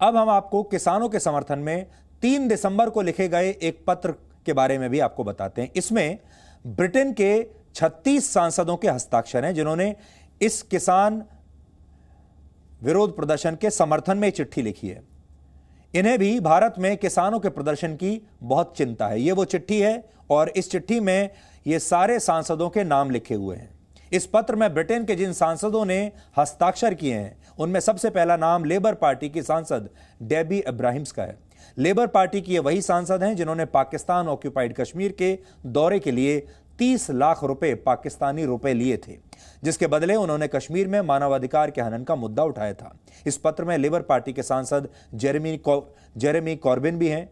अब हम आपको किसानों के समर्थन में 3 दिसंबर को लिखे गए एक पत्र के बारे में भी आपको बताते हैं। इसमें ब्रिटेन के 36 सांसदों के हस्ताक्षर हैं, जिन्होंने इस किसान विरोध प्रदर्शन के समर्थन में चिट्ठी लिखी है। इन्हें भी भारत में किसानों के प्रदर्शन की बहुत चिंता है। यह वो चिट्ठी है और इस चिट्ठी में ये सारे सांसदों के नाम लिखे हुए हैं। इस पत्र में ब्रिटेन के जिन सांसदों ने हस्ताक्षर किए हैं उनमें सबसे पहला नाम लेबर पार्टी की सांसद डेबी इब्राहिम्स का है। लेबर पार्टी की ये वही सांसद हैं जिन्होंने पाकिस्तान ऑक्यूपाइड कश्मीर के दौरे के लिए 30 लाख रुपए पाकिस्तानी रुपए लिए थे, जिसके बदले उन्होंने कश्मीर में मानवाधिकार के हनन का मुद्दा उठाया था। इस पत्र में लेबर पार्टी के सांसद जेरेमी कॉर्बिन भी हैं,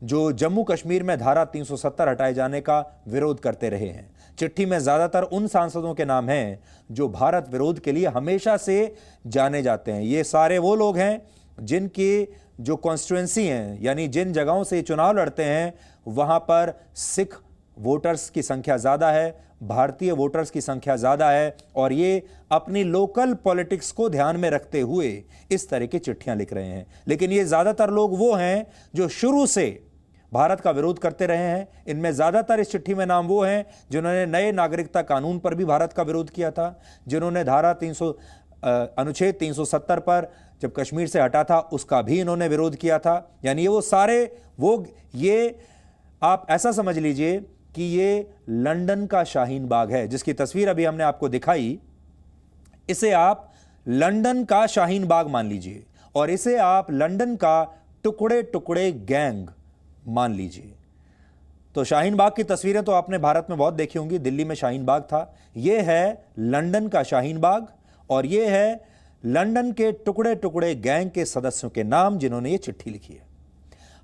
जो जम्मू कश्मीर में धारा 370 हटाए जाने का विरोध करते रहे हैं। चिट्ठी में ज्यादातर उन सांसदों के नाम हैं जो भारत विरोध के लिए हमेशा से जाने जाते हैं। ये सारे वो लोग हैं जिनकी जो कॉन्स्टिट्यूएंसी हैं, यानी जिन जगहों से चुनाव लड़ते हैं, वहां पर सिख वोटर्स की संख्या ज्यादा है, भारतीय वोटर्स की संख्या ज्यादा है, और ये अपनी लोकल पॉलिटिक्स को ध्यान में रखते हुए इस तरह की चिट्ठियां लिख रहे हैं। लेकिन ये ज्यादातर लोग वो हैं जो शुरू से भारत का विरोध करते रहे हैं। इनमें ज्यादातर इस चिट्ठी में नाम वो हैं जिन्होंने नए नागरिकता कानून पर भी भारत का विरोध किया था, जिन्होंने धारा अनुच्छेद 370 पर जब कश्मीर से हटा था उसका भी इन्होंने विरोध किया था। यानी वो सारे ये आप ऐसा समझ लीजिए कि ये लंदन का शाहीन बाग है, जिसकी तस्वीर अभी हमने आपको दिखाई। इसे आप लंदन का शाहीन बाग मान लीजिए और इसे आप लंदन का टुकड़े टुकड़े गैंग मान लीजिए। तो शाहीन बाग की तस्वीरें तो आपने भारत में बहुत देखी होंगी। दिल्ली में शाहीन बाग था, यह है लंदन का शाहीन बाग और यह है लंदन के टुकड़े टुकड़े गैंग के सदस्यों के नाम जिन्होंने ये चिट्ठी लिखी है।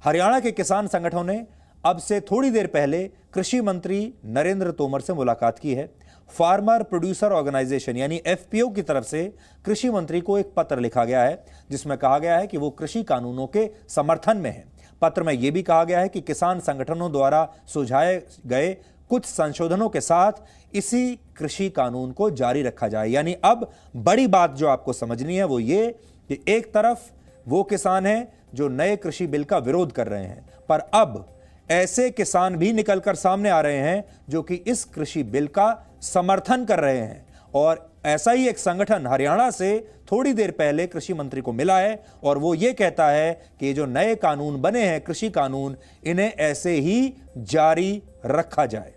हरियाणा के किसान संगठनों ने अब से थोड़ी देर पहले कृषि मंत्री नरेंद्र तोमर से मुलाकात की है। फार्मर प्रोड्यूसर ऑर्गेनाइजेशन यानी एफपीओ की तरफ से कृषि मंत्री को एक पत्र लिखा गया है, जिसमें कहा गया है कि वो कृषि कानूनों के समर्थन में है। पत्र में यह भी कहा गया है कि किसान संगठनों द्वारा सुझाए गए कुछ संशोधनों के साथ इसी कृषि कानून को जारी रखा जाए। यानी अब बड़ी बात जो आपको समझनी है वो ये कि एक तरफ वो किसान हैं जो नए कृषि बिल का विरोध कर रहे हैं, पर अब ऐसे किसान भी निकलकर सामने आ रहे हैं जो कि इस कृषि बिल का समर्थन कर रहे हैं। और ऐसा ही एक संगठन हरियाणा से थोड़ी देर पहले कृषि मंत्री को मिला है और वो ये कहता है कि जो नए कानून बने हैं कृषि कानून, इन्हें ऐसे ही जारी रखा जाए।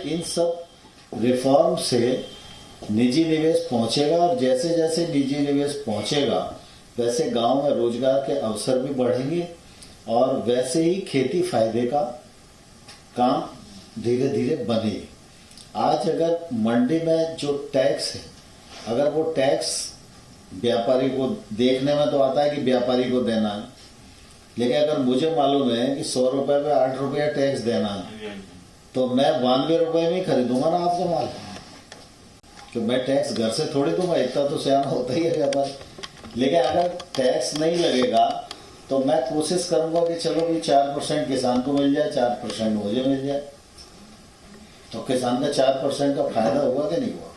इन सब रिफॉर्म से निजी निवेश पहुंचेगा और जैसे जैसे निजी निवेश पहुंचेगा वैसे गांव में रोजगार के अवसर भी बढ़ेंगे और वैसे ही खेती फायदे का काम धीरे धीरे बनेगी। आज अगर मंडी में जो टैक्स है, अगर वो टैक्स व्यापारी को देखने में तो आता है कि व्यापारी को देना है, लेकिन अगर मुझे मालूम है कि 100 रुपए पे 8 रुपया टैक्स देना है तो मैं 92 रुपए में ही खरीदूंगा ना आपका माल। तो मैं टैक्स घर से थोड़ी दूंगा, इतना तो सियाना होता ही है व्यापारी। लेकिन अगर टैक्स नहीं लगेगा तो मैं कोशिश करूंगा कि चलो भी 4% किसान को मिल जाए, 4% मुझे मिल जाए। तो किसान का 4% का फायदा हुआ कि नहीं हुआ?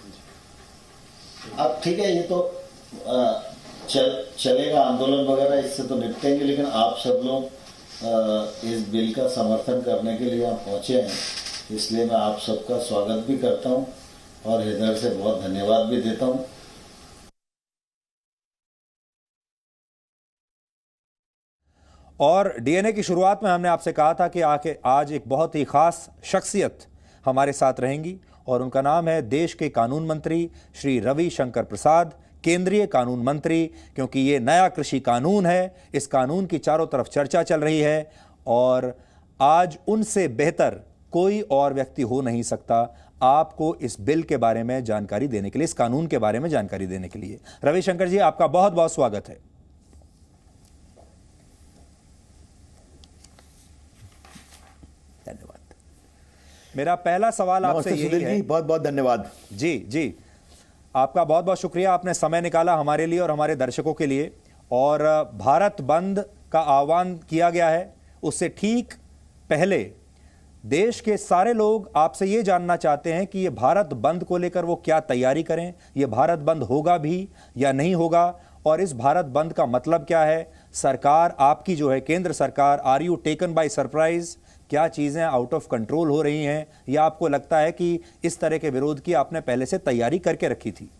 अब ठीक है, ये तो चलेगा, आंदोलन वगैरह इससे तो निपटेंगे, लेकिन आप सब लोग इस बिल का समर्थन करने के लिए यहाँ पहुंचे हैं, इसलिए मैं आप सबका स्वागत भी करता हूँ और हृदय से बहुत धन्यवाद भी देता हूँ। और डीएनए की शुरुआत में हमने आपसे कहा था कि आज एक बहुत ही खास शख्सियत हमारे साथ रहेंगी और उनका नाम है देश के कानून मंत्री श्री रविशंकर प्रसाद, केंद्रीय कानून मंत्री। क्योंकि ये नया कृषि कानून है, इस कानून की चारों तरफ चर्चा चल रही है और आज उनसे बेहतर कोई और व्यक्ति हो नहीं सकता आपको इस बिल के बारे में जानकारी देने के लिए, इस कानून के बारे में जानकारी देने के लिए। रविशंकर जी, आपका बहुत बहुत स्वागत है। धन्यवाद। मेरा पहला सवाल आपसे यही है। बहुत बहुत धन्यवाद। जी, आपका बहुत बहुत शुक्रिया, आपने समय निकाला हमारे लिए और हमारे दर्शकों के लिए। और भारत बंद का आह्वान किया गया है, उससे ठीक पहले देश के सारे लोग आपसे ये जानना चाहते हैं कि ये भारत बंद को लेकर वो क्या तैयारी करें, ये भारत बंद होगा भी या नहीं होगा, और इस भारत बंद का मतलब क्या है? सरकार आपकी जो है केंद्र सरकार, are you taken by surprise? क्या चीजें आउट ऑफ कंट्रोल हो रही हैं, या आपको लगता है कि इस तरह के विरोध की आपने पहले से तैयारी करके रखी थी?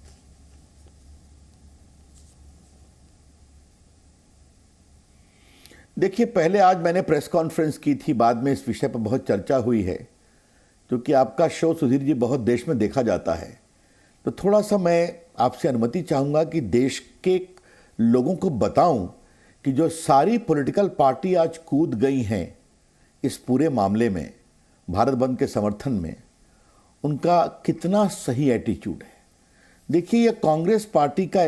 देखिए, पहले आज मैंने प्रेस कॉन्फ्रेंस की थी, बाद में इस विषय पर बहुत चर्चा हुई है, क्योंकि आपका शो सुधीर जी बहुत देश में देखा जाता है। तो थोड़ा सा मैं आपसे अनुमति चाहूँगा कि देश के लोगों को बताऊं कि जो सारी पॉलिटिकल पार्टी आज कूद गई हैं इस पूरे मामले में, भारत बंद के समर्थन में, उनका कितना सही एटीट्यूड है। देखिए, यह कांग्रेस पार्टी का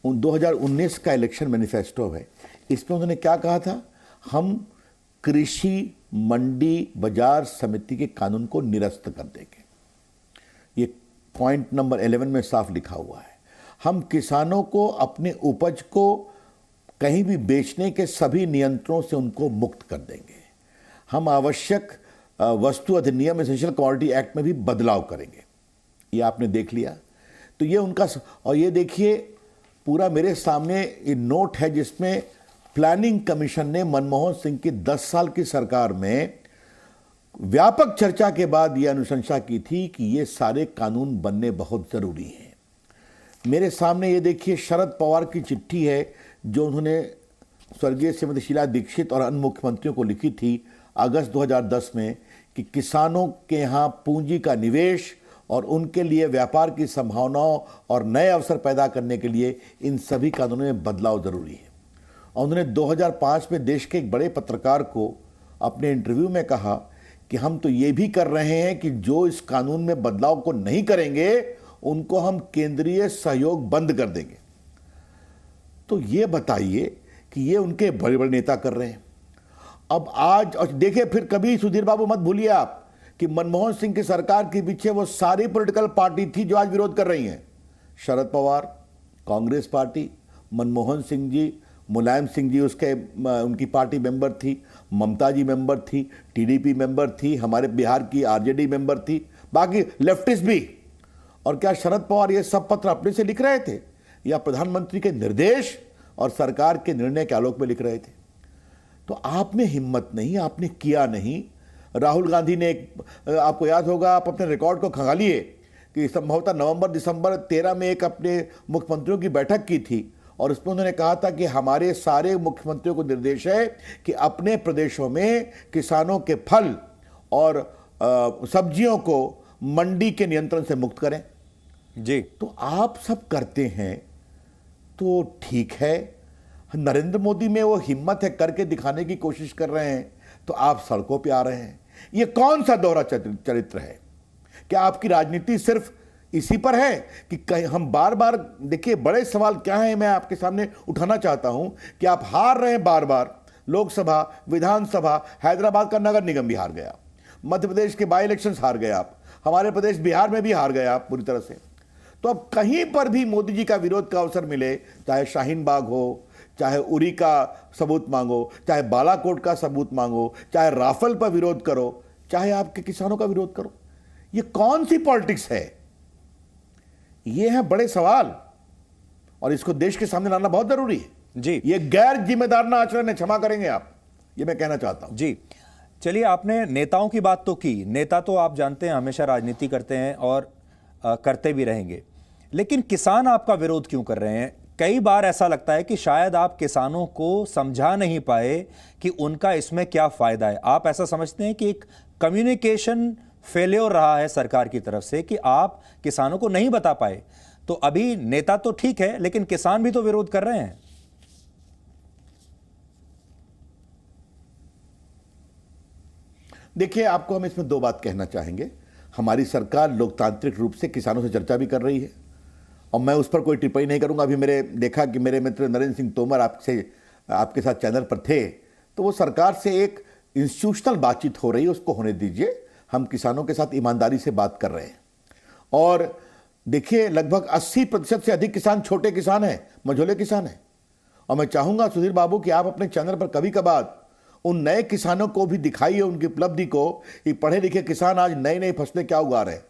2019 का इलेक्शन मैनिफेस्टो है। इसमें उन्होंने क्या कहा था? हम कृषि मंडी बाजार समिति के कानून को निरस्त कर देंगे। ये पॉइंट नंबर 11 में साफ लिखा हुआ है। हम किसानों को अपने उपज को कहीं भी बेचने के सभी नियंत्रणों से उनको मुक्त कर देंगे। हम आवश्यक वस्तु अधिनियम एसेंशियल कमोडिटी एक्ट में भी बदलाव करेंगे। ये आपने देख लिया। तो ये उनका, और ये देखिए पूरा मेरे सामने ये नोट है जिसमें प्लानिंग कमीशन ने मनमोहन सिंह की 10 साल की सरकार में व्यापक चर्चा के बाद यह अनुशंसा की थी कि ये सारे कानून बनने बहुत जरूरी हैं। मेरे सामने ये देखिए शरद पवार की चिट्ठी है जो उन्होंने स्वर्गीय श्रीमती शीला दीक्षित और अन्य मुख्यमंत्रियों को लिखी थी अगस्त 2010 में कि किसानों के यहाँ पूंजी का निवेश और उनके लिए व्यापार की संभावनाओं और नए अवसर पैदा करने के लिए इन सभी कानूनों में बदलाव जरूरी है। और उन्होंने 2005 में देश के एक बड़े पत्रकार को अपने इंटरव्यू में कहा कि हम तो ये भी कर रहे हैं कि जो इस कानून में बदलाव को नहीं करेंगे उनको हम केंद्रीय सहयोग बंद कर देंगे। तो ये बताइए कि ये उनके बड़े बड़े नेता कर रहे हैं। अब आज और देखिए, फिर कभी सुधीर बाबू मत भूलिए आप कि मनमोहन सिंह की सरकार के पीछे वो सारी पॉलिटिकल पार्टी थी जो आज विरोध कर रही हैं। शरद पवार, कांग्रेस पार्टी, मनमोहन सिंह जी, मुलायम सिंह जी उसके उनकी पार्टी मेंबर थी, ममता जी मेंबर थी, टीडीपी मेंबर थी, हमारे बिहार की आरजेडी मेंबर थी, बाकी लेफ्टिस्ट भी। और क्या शरद पवार ये सब पत्र अपने से लिख रहे थे या प्रधानमंत्री के निर्देश और सरकार के निर्णय के आलोक में लिख रहे थे? तो आप में हिम्मत नहीं, आपने किया नहीं। राहुल गांधी ने आपको याद होगा, आप अपने रिकॉर्ड को खंगालिए कि संभवतः नवंबर दिसंबर 13 में एक अपने मुख्यमंत्रियों की बैठक की थी और उसमें उन्होंने कहा था कि हमारे सारे मुख्यमंत्रियों को निर्देश है कि अपने प्रदेशों में किसानों के फल और सब्जियों को मंडी के नियंत्रण से मुक्त करें। जी, तो आप सब करते हैं तो ठीक है। नरेंद्र मोदी में वो हिम्मत है, करके दिखाने की कोशिश कर रहे हैं, तो आप सड़कों पे आ रहे हैं। ये कौन सा दोहरा चरित्र है? क्या आपकी राजनीति सिर्फ इसी पर है कि कहीं हम बार बार, देखिए बड़े सवाल क्या है मैं आपके सामने उठाना चाहता हूं कि आप हार रहे हैं बार बार। लोकसभा, विधानसभा, हैदराबाद का नगर निगम भी हार गया, मध्य प्रदेश के बाई इलेक्शंस हार गए आप, हमारे प्रदेश बिहार में भी हार गए आप पूरी तरह से। तो अब कहीं पर भी मोदी जी का विरोध का अवसर मिले, चाहे शाहीन बाग हो, चाहे उरी का सबूत मांगो, चाहे बालाकोट का सबूत मांगो, चाहे राफेल पर विरोध करो, चाहे आपके किसानों का विरोध करो, ये कौन सी पॉलिटिक्स है? ये है बड़े सवाल और इसको देश के सामने लाना बहुत जरूरी है। जी, ये गैर जिम्मेदार आचरण है, क्षमा करेंगे आप, ये मैं कहना चाहता हूं। जी, चलिए, आपने नेताओं की बात तो की। नेता तो आप जानते हैं हमेशा राजनीति करते हैं और करते भी रहेंगे, लेकिन किसान आपका विरोध क्यों कर रहे हैं? कई बार ऐसा लगता है कि शायद आप किसानों को समझा नहीं पाए कि उनका इसमें क्या फायदा है। आप ऐसा समझते हैं कि एक कम्युनिकेशन फेल्योर रहा है सरकार की तरफ से कि आप किसानों को नहीं बता पाए? तो अभी नेता तो ठीक है, लेकिन किसान भी तो विरोध कर रहे हैं। देखिए, आपको हम इसमें दो बात कहना चाहेंगे। हमारी सरकार लोकतांत्रिक रूप से किसानों से चर्चा भी कर रही है और मैं उस पर कोई टिप्पणी नहीं करूंगा। अभी मेरे देखा कि मेरे मित्र नरेंद्र सिंह तोमर आपके साथ चैनल पर थे, तो वो सरकार से एक इंस्टीट्यूशनल बातचीत हो रही है, उसको होने दीजिए। हम किसानों के साथ ईमानदारी से बात कर रहे हैं। और देखिए, लगभग 80% से अधिक किसान छोटे किसान हैं, मझोले किसान हैं। और मैं चाहूंगा सुधीर बाबू कि आप अपने चैनल पर कभी कभार उन नए किसानों को भी दिखाइए उनकी उपलब्धि को कि पढ़े लिखे किसान आज नई नई फसलें क्या उगा रहे हैं।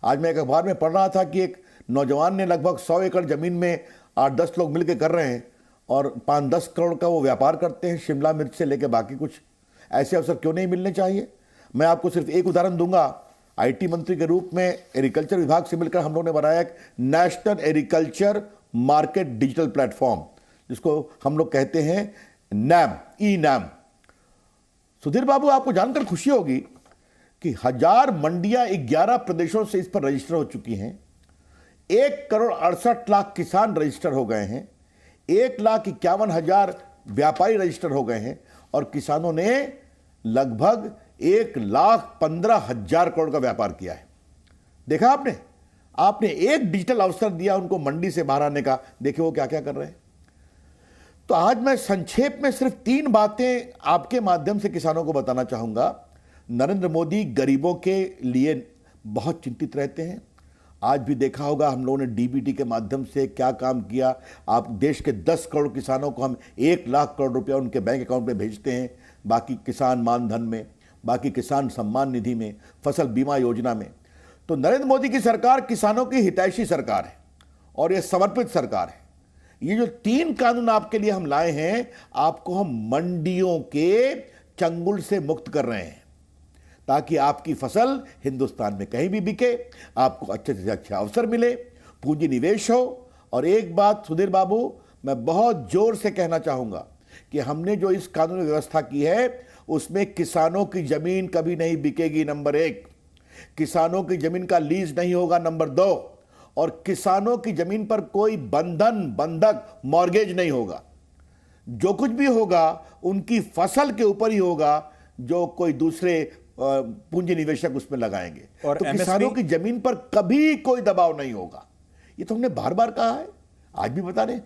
आज मैं एक अखबार में पढ़ रहा था कि एक नौजवान ने लगभग 100 एकड़ जमीन में 8-10 लोग मिलकर कर रहे हैं और 5-10 करोड़ का वो व्यापार करते हैं, शिमला मिर्च से लेकर बाकी कुछ। ऐसे अवसर क्यों नहीं मिलने चाहिए? मैं आपको सिर्फ एक उदाहरण दूंगा। आईटी मंत्री के रूप में एग्रीकल्चर विभाग से मिलकर हम लोग ने बनाया एक national agriculture market digital platform, जिसको हम लोग कहते हैं नैम, ई नैम। सुधीर बाबू, आपको जानकर खुशी होगी कि 1000 मंडियां 11 प्रदेशों से इस पर रजिस्टर हो चुकी हैं। 1,68,00,000 किसान रजिस्टर हो गए हैं, 1,51,000 व्यापारी रजिस्टर हो गए हैं और किसानों ने लगभग 1,15,000 करोड़ का व्यापार किया है। देखा आपने एक डिजिटल अवसर दिया उनको मंडी से बाहर आने का। देखिए वो क्या क्या कर रहे हैं। तो आज मैं संक्षेप में सिर्फ 3 बातें आपके माध्यम से किसानों को बताना चाहूंगा। नरेंद्र मोदी गरीबों के लिए बहुत चिंतित रहते हैं। आज भी देखा होगा हम लोगों ने डीबीटी के माध्यम से क्या काम किया। आप देश के 10 करोड़ किसानों को हम 1 लाख करोड़ रुपया उनके बैंक अकाउंट में भेजते हैं, बाकी किसान मानधन में, बाकी किसान सम्मान निधि में, फसल बीमा योजना में। तो नरेंद्र मोदी की सरकार किसानों की हितैषी सरकार है और यह समर्पित सरकार है। ये जो 3 कानून आपके लिए हम लाए हैं, आपको हम मंडियों के चंगुल से मुक्त कर रहे हैं ताकि आपकी फसल हिंदुस्तान में कहीं भी बिके, आपको अच्छे से अच्छे अवसर मिले, पूंजी निवेश हो। और एक बात सुधीर बाबू, मैं बहुत जोर से कहना चाहूंगा कि हमने जो इस कानूनी व्यवस्था की है उसमें किसानों की जमीन कभी नहीं बिकेगी, नंबर 1। किसानों की जमीन का लीज नहीं होगा, नंबर 2। और किसानों की जमीन पर कोई बंधन, बंधक, मॉर्गेज नहीं होगा। जो कुछ भी होगा उनकी फसल के ऊपर ही होगा जो कोई दूसरे पूंजी निवेशक उसमें लगाएंगे। और तो किसानों की जमीन पर कभी कोई दबाव नहीं होगा। ये तो हमने बार बार कहा है, आज भी बता रहे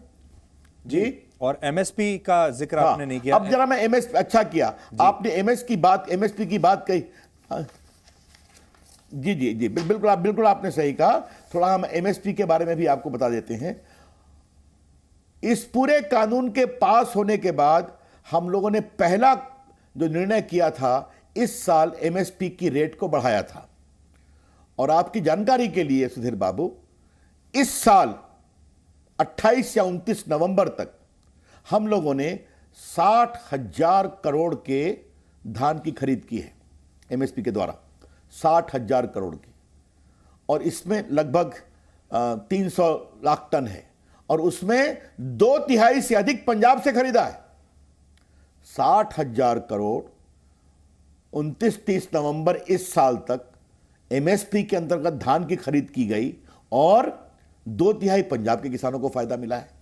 जी। और एमएसपी का जिक्र आपने नहीं किया। अब जरा मैं एमएसपी, अच्छा किया आपने एमएसपी की बात कही। जी, बिल्कुल आपने सही कहा। थोड़ा हम एमएसपी के बारे में भी आपको बता देते हैं। इस पूरे कानून के पास होने के बाद हम लोगों ने पहला जो निर्णय किया था, इस साल एमएसपी की रेट को बढ़ाया था। और आपकी जानकारी के लिए सुधीर बाबू, इस साल 28 या 29 नवंबर तक हम लोगों ने 60,000 करोड़ के धान की खरीद की है एमएसपी के द्वारा, 60,000 करोड़ की। और इसमें लगभग 300 लाख टन है और उसमें 2/3 से अधिक पंजाब से खरीदा है। 60,000 करोड़ 29-30 नवंबर इस साल तक एमएसपी के अंतर्गत धान की खरीद की गई और 2/3 पंजाब के किसानों को फायदा मिला है।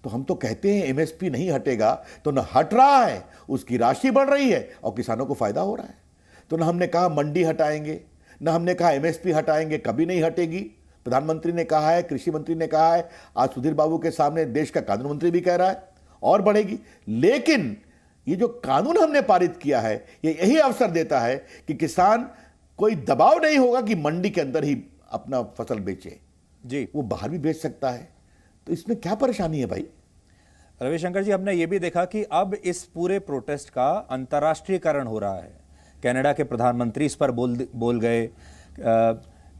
तो हम तो कहते हैं एमएसपी नहीं हटेगा, तो न हट रहा है, उसकी राशि बढ़ रही है और किसानों को फायदा हो रहा है। तो न हमने कहा मंडी हटाएंगे, न हमने कहा एमएसपी हटाएंगे, कभी नहीं हटेगी। प्रधानमंत्री ने कहा है, कृषि मंत्री ने कहा है, आज सुधीर बाबू के सामने देश का कानून मंत्री भी कह रहा है और बढ़ेगी। लेकिन ये जो कानून हमने पारित किया है, ये यही अवसर देता है कि किसान, कोई दबाव नहीं होगा कि मंडी के अंदर ही अपना फसल बेचे जी, वो बाहर भी बेच सकता है। तो इसमें क्या परेशानी है भाई? रविशंकर जी, हमने ये भी देखा कि अब इस पूरे प्रोटेस्ट का अंतर्राष्ट्रीयकरण हो रहा है। कनाडा के प्रधानमंत्री इस पर बोल गए,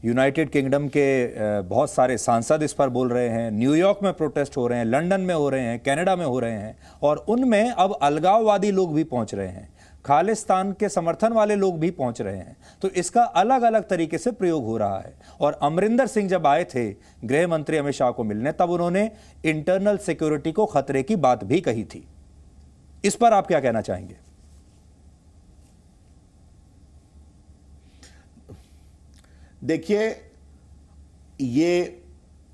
यूनाइटेड किंगडम के बहुत सारे सांसद इस पर बोल रहे हैं, न्यूयॉर्क में प्रोटेस्ट हो रहे हैं, लंदन में हो रहे हैं, कनाडा में हो रहे हैं और उनमें अब अलगाववादी लोग भी पहुंच रहे हैं, खालिस्तान के समर्थन वाले लोग भी पहुंच रहे हैं। तो इसका अलग अलग तरीके से प्रयोग हो रहा है। और अमरिंदर सिंह जब आए थे गृह मंत्री अमित शाह को मिलने, तब उन्होंने इंटरनल सिक्योरिटी को खतरे की बात भी कही थी। इस पर आप क्या कहना चाहेंगे? देखिए, ये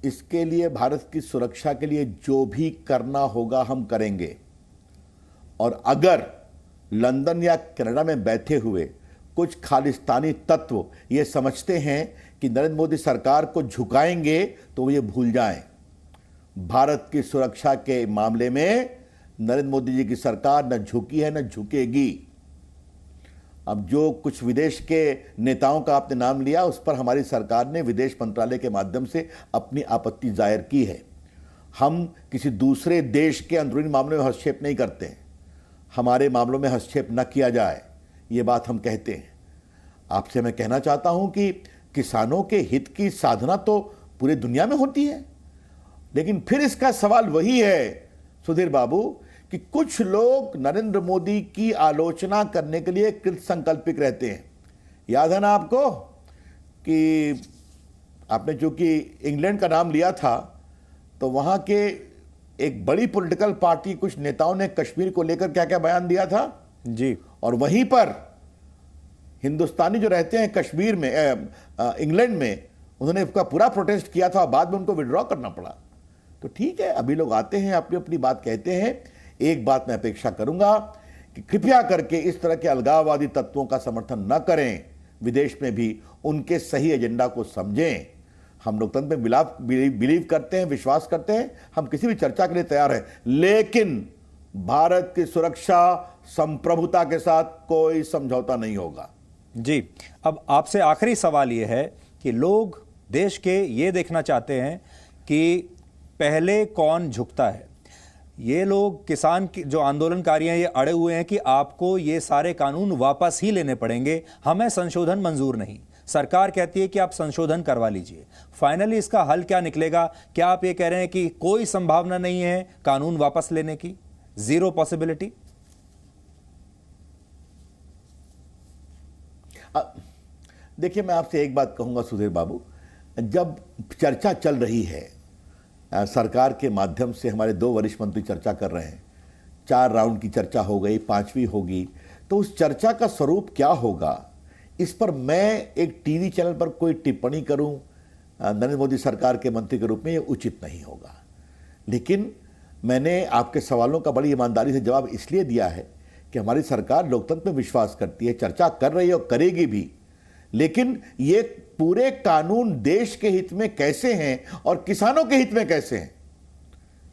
इसके लिए भारत की सुरक्षा के लिए जो भी करना होगा हम करेंगे। और अगर लंदन या कनाडा में बैठे हुए कुछ खालिस्तानी तत्व ये समझते हैं कि नरेंद्र मोदी सरकार को झुकाएंगे, तो ये भूल जाएं। भारत की सुरक्षा के मामले में नरेंद्र मोदी जी की सरकार न झुकी है न झुकेगी। अब जो कुछ विदेश के नेताओं का आपने नाम लिया, उस पर हमारी सरकार ने विदेश मंत्रालय के माध्यम से अपनी आपत्ति जाहिर की है। हम किसी दूसरे देश के अंदरूनी मामलों में हस्तक्षेप नहीं करते हैं, हमारे मामलों में हस्तक्षेप न किया जाए, ये बात हम कहते हैं। आपसे मैं कहना चाहता हूं कि किसानों के हित की साधना तो पूरी दुनिया में होती है। लेकिन फिर इसका सवाल वही है सुधीर बाबू कि कुछ लोग नरेंद्र मोदी की आलोचना करने के लिए कृत संकल्पित रहते हैं। याद है ना आपको कि आपने चूंकि इंग्लैंड का नाम लिया था, तो वहां के एक बड़ी पॉलिटिकल पार्टी कुछ नेताओं ने कश्मीर को लेकर क्या क्या बयान दिया था जी, और वहीं पर हिंदुस्तानी जो रहते हैं कश्मीर में इंग्लैंड में, उन्होंने उसका पूरा प्रोटेस्ट किया था और बाद में उनको विड्रॉ करना पड़ा। तो ठीक है, अभी लोग आते हैं, अपनी अपनी बात कहते हैं। एक बात मैं अपेक्षा करूंगा कि कृपया करके इस तरह के अलगाववादी तत्वों का समर्थन न करें, विदेश में भी उनके सही एजेंडा को समझें। हम लोकतंत्र में बिलीव करते हैं, विश्वास करते हैं, हम किसी भी चर्चा के लिए तैयार हैं, लेकिन भारत की सुरक्षा संप्रभुता के साथ कोई समझौता नहीं होगा। जी, अब आपसे आखिरी सवाल यह है कि लोग देश के ये देखना चाहते हैं कि पहले कौन झुकता है। ये लोग किसान की जो आंदोलनकारी हैं ये अड़े हुए हैं कि आपको ये सारे कानून वापस ही लेने पड़ेंगे, हमें संशोधन मंजूर नहीं। सरकार कहती है कि आप संशोधन करवा लीजिए। फाइनली इसका हल क्या निकलेगा? क्या आप ये कह रहे हैं कि कोई संभावना नहीं है कानून वापस लेने की, जीरो पॉसिबिलिटी? देखिए, मैं आपसे एक बात कहूंगा सुधीर बाबू, जब चर्चा चल रही है सरकार के माध्यम से, हमारे 2 वरिष्ठ मंत्री चर्चा कर रहे हैं, 4 राउंड की चर्चा हो गई, 5वीं होगी, तो उस चर्चा का स्वरूप क्या होगा, इस पर मैं एक टीवी चैनल पर कोई टिप्पणी करूं नरेंद्र मोदी सरकार के मंत्री के रूप में, ये उचित नहीं होगा। लेकिन मैंने आपके सवालों का बड़ी ईमानदारी से जवाब इसलिए दिया है कि हमारी सरकार लोकतंत्र में विश्वास करती है, चर्चा कर रही है और करेगी भी, लेकिन ये पूरे कानून देश के हित में कैसे हैं और किसानों के हित में कैसे हैं,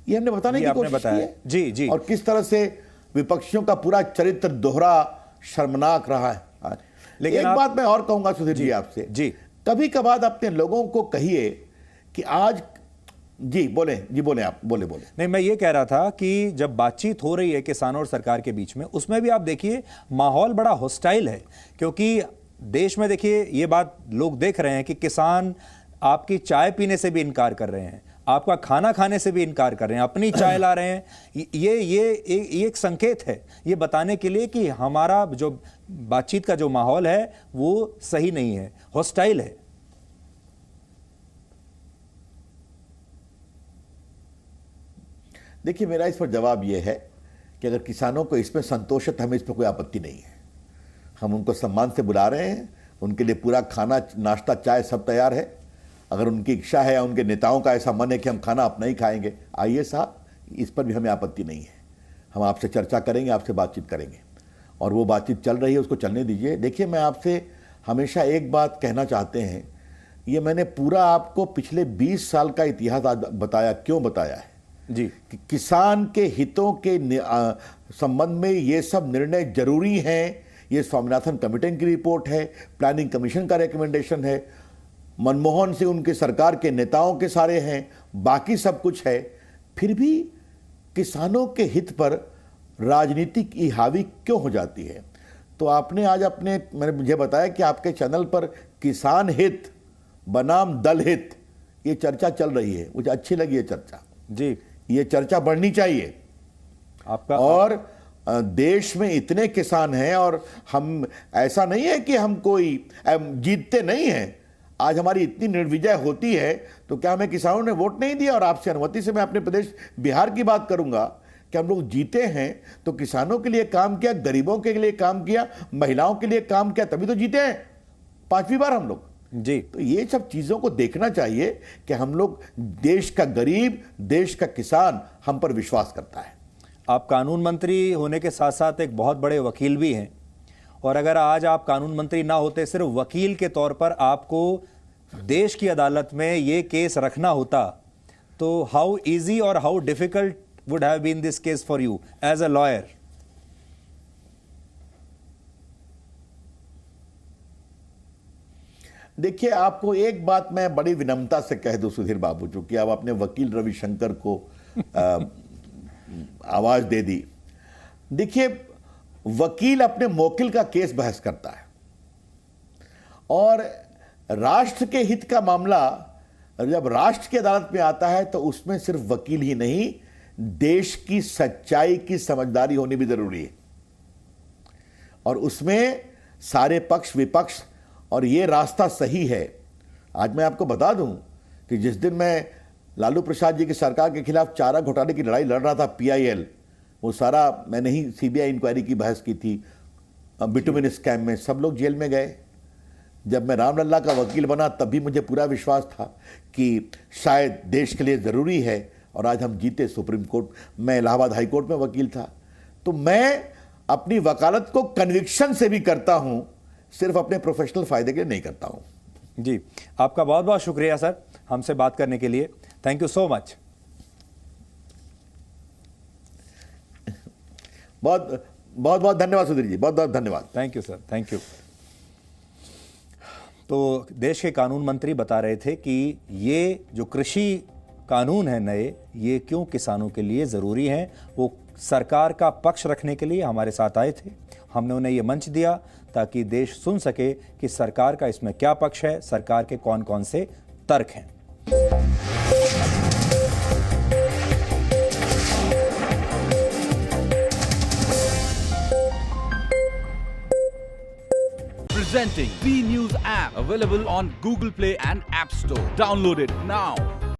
ये हमने बताने की कोशिश की है। जी जी, और किस तरह से विपक्षियों का पूरा चरित्र दोहरा शर्मनाक रहा है। लेकिन एक बात मैं और कहूंगा सुधीर जी आपसे, जी, कभी कभार अपने लोगों को कहिए कि आज जी बोले आप बोले। नहीं, मैं ये कह रहा था कि जब बातचीत हो रही है किसानों और सरकार के बीच में, उसमें भी आप देखिए माहौल बड़ा हॉस्टाइल है, क्योंकि देश में देखिए ये बात लोग देख रहे हैं कि किसान आपकी चाय पीने से भी इनकार कर रहे हैं, आपका खाना खाने से भी इनकार कर रहे हैं, अपनी चाय ला रहे हैं। ये एक संकेत है, ये बताने के लिए कि हमारा जो बातचीत का जो माहौल है वो सही नहीं है, हॉस्टाइल है। देखिए, मेरा इस पर जवाब यह है कि अगर किसानों को इसमें संतोष है तो हमें इस पर कोई आपत्ति नहीं है। हम उनको सम्मान से बुला रहे हैं, उनके लिए पूरा खाना, नाश्ता, चाय सब तैयार है। अगर उनकी इच्छा है या उनके नेताओं का ऐसा मन है कि हम खाना अपना ही खाएंगे, आइए साहब, इस पर भी हमें आपत्ति नहीं है। हम आपसे चर्चा करेंगे, आपसे बातचीत करेंगे, और वो बातचीत चल रही है, उसको चलने दीजिए। देखिए, मैं आपसे हमेशा एक बात कहना चाहते हैं, ये मैंने पूरा आपको पिछले 20 साल का इतिहास आज बताया। क्यों बताया है जी, कि किसान के हितों के संबंध में ये सब निर्णय जरूरी हैं। ये स्वामीनाथन कमेटी की रिपोर्ट है, प्लानिंग कमीशन का रिकमेंडेशन है, मनमोहन सिंह उनके सरकार के नेताओं के सारे हैं, बाकी सब कुछ है। फिर भी किसानों के हित पर राजनीतिक ई हावी क्यों हो जाती है? तो आपने आज मैंने मुझे बताया कि आपके चैनल पर किसान हित बनाम दल हित ये चर्चा चल रही है। मुझे अच्छी लगी ये चर्चा जी, ये चर्चा बढ़नी चाहिए आपका। और देश में इतने किसान हैं और हम, ऐसा नहीं है कि हम कोई जीतते नहीं हैं। आज हमारी इतनी निर्विजय होती है तो क्या हमें किसानों ने वोट नहीं दिया? और आपसे अनुमति से मैं अपने प्रदेश बिहार की बात करूंगा कि हम लोग जीते हैं तो किसानों के लिए काम किया, गरीबों के लिए काम किया, महिलाओं के लिए काम किया, तभी तो जीते हैं 5वीं बार हम लोग जी। तो ये सब चीजों को देखना चाहिए कि हम लोग, देश का गरीब, देश का किसान हम पर विश्वास करता है। आप कानून मंत्री होने के साथ साथ एक बहुत बड़े वकील भी हैं, और अगर आज आप कानून मंत्री ना होते, सिर्फ वकील के तौर पर आपको देश की अदालत में ये केस रखना होता, तो हाउ इजी और how difficult would have been this case for you as a lawyer? देखिए, आपको एक बात मैं बड़ी विनम्रता से कह दूं सुधीर बाबू, चूंकि आप अपने वकील रविशंकर को आवाज दे दी। देखिए, वकील अपने मौकिल का केस बहस करता है और राष्ट्र के हित का मामला और जब राष्ट्र की अदालत में आता है तो उसमें सिर्फ वकील ही नहीं, देश की सच्चाई की समझदारी होनी भी जरूरी है, और उसमें सारे पक्ष विपक्ष, और ये रास्ता सही है। आज मैं आपको बता दूं कि जिस दिन मैं लालू प्रसाद जी की सरकार के खिलाफ चारा घोटाले की लड़ाई लड़ रहा था, PIL, वो सारा मैंने ही CBI इंक्वायरी की बहस की थी। बिटुमिन स्कैम में सब लोग जेल में गए। जब मैं रामलल्ला का वकील बना तब भी मुझे पूरा विश्वास था कि शायद देश के लिए ज़रूरी है, और आज हम जीते सुप्रीम कोर्ट। मैं इलाहाबाद हाई कोर्ट में वकील था। तो मैं अपनी वकालत को कन्विक्शन से भी करता हूं, सिर्फ अपने प्रोफेशनल फायदे के लिए नहीं करता हूं। जी, आपका बहुत बहुत शुक्रिया सर हमसे बात करने के लिए। Thank you so much. बहुत बहुत धन्यवाद सुधीर जी, बहुत बहुत धन्यवाद। Thank you sir, thank you. तो देश के कानून मंत्री बता रहे थे कि ये जो कृषि कानून है नए, ये क्यों किसानों के लिए ज़रूरी हैं। वो सरकार का पक्ष रखने के लिए हमारे साथ आए थे। हमने उन्हें ये मंच दिया ताकि देश सुन सके कि सरकार का इसमें क्या पक्ष है, सरकार के कौन कौन से तर्क हैं। Presenting B News app, available on Google Play and App Store. Download it now.